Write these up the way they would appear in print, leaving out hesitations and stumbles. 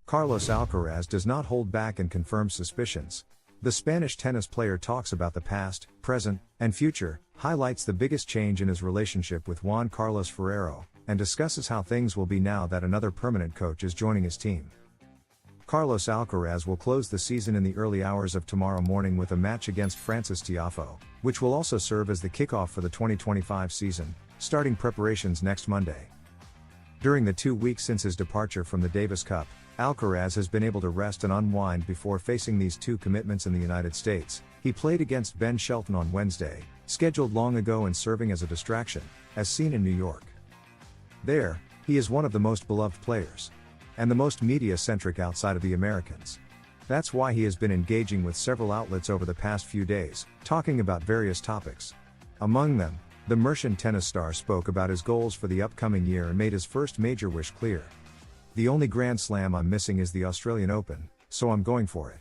Carlos Alcaraz does not hold back and confirms suspicions. The Spanish tennis player talks about the past, present, and future, highlights the biggest change in his relationship with Juan Carlos Ferrero, and discusses how things will be now that another permanent coach is joining his team. Carlos Alcaraz will close the season in the early hours of tomorrow morning with a match against Francis Tiafoe, which will also serve as the kickoff for the 2025 season, starting preparations next Monday. During the 2 weeks since his departure from the Davis Cup, Alcaraz has been able to rest and unwind before facing these two commitments in the United States. He played against Ben Shelton on Wednesday, scheduled long ago and serving as a distraction, as seen in New York. There, he is one of the most beloved players. And the most media-centric outside of the Americans. That's why he has been engaging with several outlets over the past few days, talking about various topics. Among them, the Mercian tennis star spoke about his goals for the upcoming year and made his first major wish clear. "The only Grand Slam I'm missing is the Australian Open, so I'm going for it.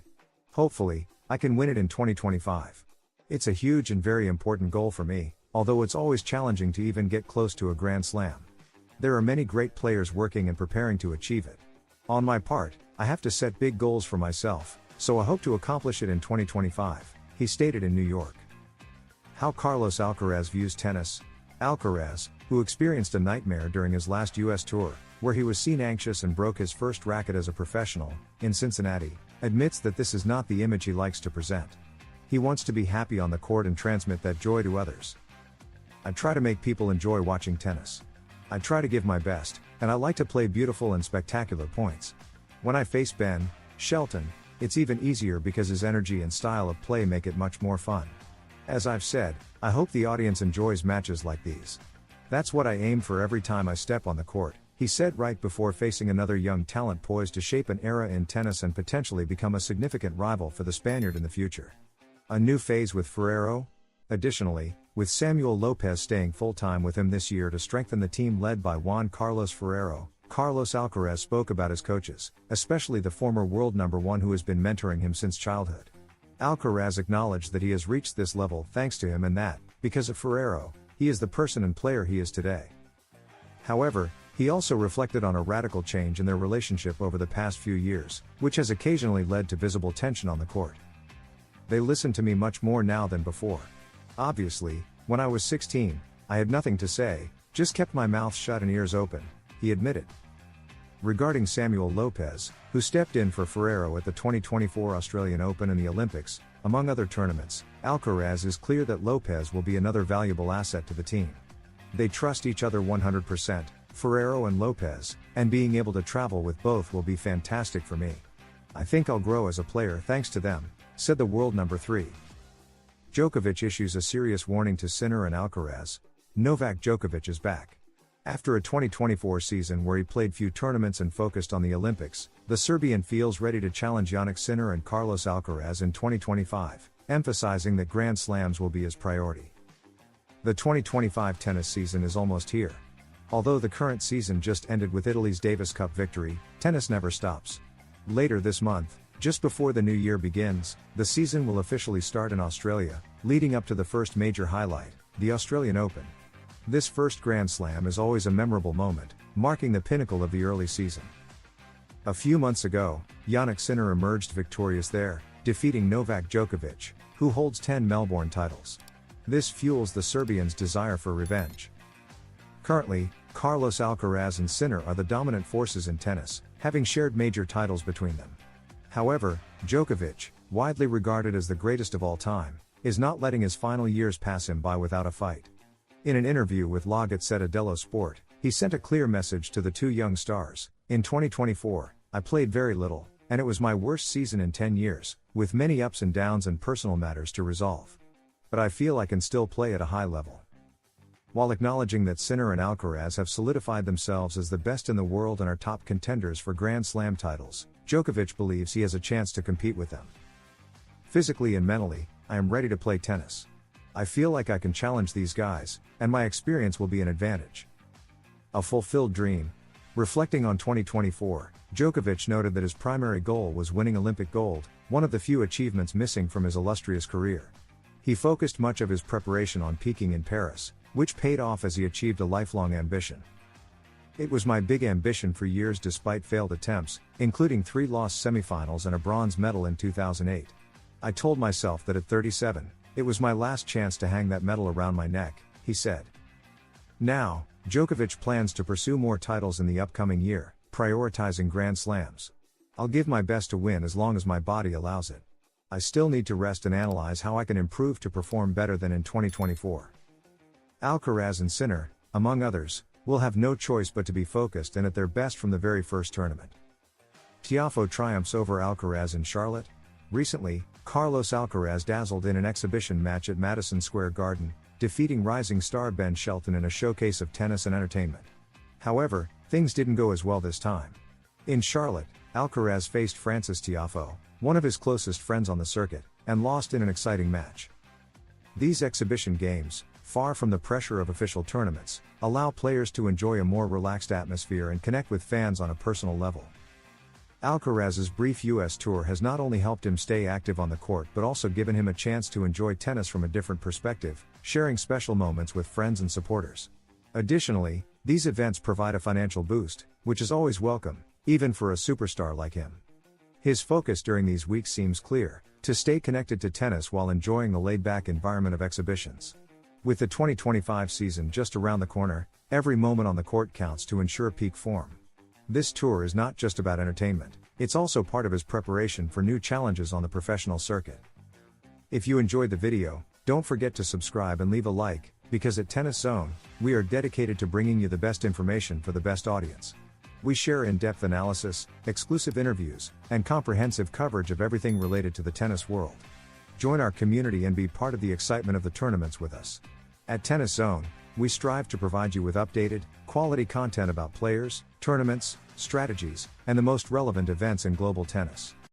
Hopefully, I can win it in 2025. It's a huge and very important goal for me, although it's always challenging to even get close to a Grand Slam. There are many great players working and preparing to achieve it. On my part, I have to set big goals for myself, so I hope to accomplish it in 2025, he stated in New York. How Carlos Alcaraz views tennis. Alcaraz, who experienced a nightmare during his last US tour, where he was seen anxious and broke his first racket as a professional, in Cincinnati, admits that this is not the image he likes to present. He wants to be happy on the court and transmit that joy to others. "I try to make people enjoy watching tennis. I try to give my best, and I like to play beautiful and spectacular points. When I face Ben Shelton, it's even easier because his energy and style of play make it much more fun. As I've said, I hope the audience enjoys matches like these. That's what I aim for every time I step on the court," he said right before facing another young talent poised to shape an era in tennis and potentially become a significant rival for the Spaniard in the future. A new phase with Ferrero? Additionally, with Samuel Lopez staying full-time with him this year to strengthen the team led by Juan Carlos Ferrero, Carlos Alcaraz spoke about his coaches, especially the former world number one who has been mentoring him since childhood. Alcaraz acknowledged that he has reached this level thanks to him and that, because of Ferrero, he is the person and player he is today. However, he also reflected on a radical change in their relationship over the past few years, which has occasionally led to visible tension on the court. "They listen to me much more now than before. Obviously, when I was 16, I had nothing to say, just kept my mouth shut and ears open," he admitted. Regarding Samuel Lopez, who stepped in for Ferrero at the 2024 Australian Open and the Olympics, among other tournaments, Alcaraz is clear that Lopez will be another valuable asset to the team. "They trust each other 100%, Ferrero and Lopez, and being able to travel with both will be fantastic for me. I think I'll grow as a player thanks to them," said the world number 3. Djokovic issues a serious warning to Sinner and Alcaraz. Novak Djokovic is back. After a 2024 season where he played few tournaments and focused on the Olympics, the Serbian feels ready to challenge Jannik Sinner and Carlos Alcaraz in 2025, emphasizing that Grand Slams will be his priority. The 2025 tennis season is almost here. Although the current season just ended with Italy's Davis Cup victory, tennis never stops. Later this month, just before the new year begins, the season will officially start in Australia, leading up to the first major highlight, the Australian Open. This first Grand Slam is always a memorable moment, marking the pinnacle of the early season. A few months ago, Jannik Sinner emerged victorious there, defeating Novak Djokovic, who holds 10 Melbourne titles. This fuels the Serbians' desire for revenge. Currently, Carlos Alcaraz and Sinner are the dominant forces in tennis, having shared major titles between them. However, Djokovic, widely regarded as the greatest of all time, is not letting his final years pass him by without a fight. In an interview with La Gazzetta dello Sport, he sent a clear message to the two young stars. "In 2024, I played very little, and it was my worst season in 10 years, with many ups and downs and personal matters to resolve. But I feel I can still play at a high level." While acknowledging that Sinner and Alcaraz have solidified themselves as the best in the world and are top contenders for Grand Slam titles, Djokovic believes he has a chance to compete with them. "Physically and mentally, I am ready to play tennis. I feel like I can challenge these guys, and my experience will be an advantage." A fulfilled dream. Reflecting on 2024, Djokovic noted that his primary goal was winning Olympic gold, one of the few achievements missing from his illustrious career. He focused much of his preparation on peaking in Paris, which paid off as he achieved a lifelong ambition. It was my big ambition for years despite failed attempts, including 3 lost semifinals and a bronze medal in 2008. I told myself that at 37, it was my last chance to hang that medal around my neck, he said. Now, Djokovic plans to pursue more titles in the upcoming year, prioritizing Grand Slams. I'll give my best to win as long as my body allows it. I still need to rest and analyze how I can improve to perform better than in 2024. Alcaraz and Sinner, among others, will have no choice but to be focused and at their best from the very first tournament. Tiafoe triumphs over Alcaraz in Charlotte. Recently, Carlos Alcaraz dazzled in an exhibition match at Madison Square Garden, defeating rising star Ben Shelton in a showcase of tennis and entertainment. However, things didn't go as well this time. In Charlotte, Alcaraz faced Frances Tiafoe, one of his closest friends on the circuit, and lost in an exciting match. These exhibition games, far from the pressure of official tournaments, allow players to enjoy a more relaxed atmosphere and connect with fans on a personal level. Alcaraz's brief US tour has not only helped him stay active on the court but also given him a chance to enjoy tennis from a different perspective, sharing special moments with friends and supporters. Additionally, these events provide a financial boost, which is always welcome, even for a superstar like him. His focus during these weeks seems clear: to stay connected to tennis while enjoying the laid-back environment of exhibitions. With the 2025 season just around the corner, every moment on the court counts to ensure peak form. This tour is not just about entertainment, it's also part of his preparation for new challenges on the professional circuit. If you enjoyed the video, don't forget to subscribe and leave a like, because at Tennis Zone, we are dedicated to bringing you the best information for the best audience. We share in-depth analysis, exclusive interviews, and comprehensive coverage of everything related to the tennis world. Join our community and be part of the excitement of the tournaments with us. At Tennis Zone, we strive to provide you with updated, quality content about players, tournaments, strategies, and the most relevant events in global tennis.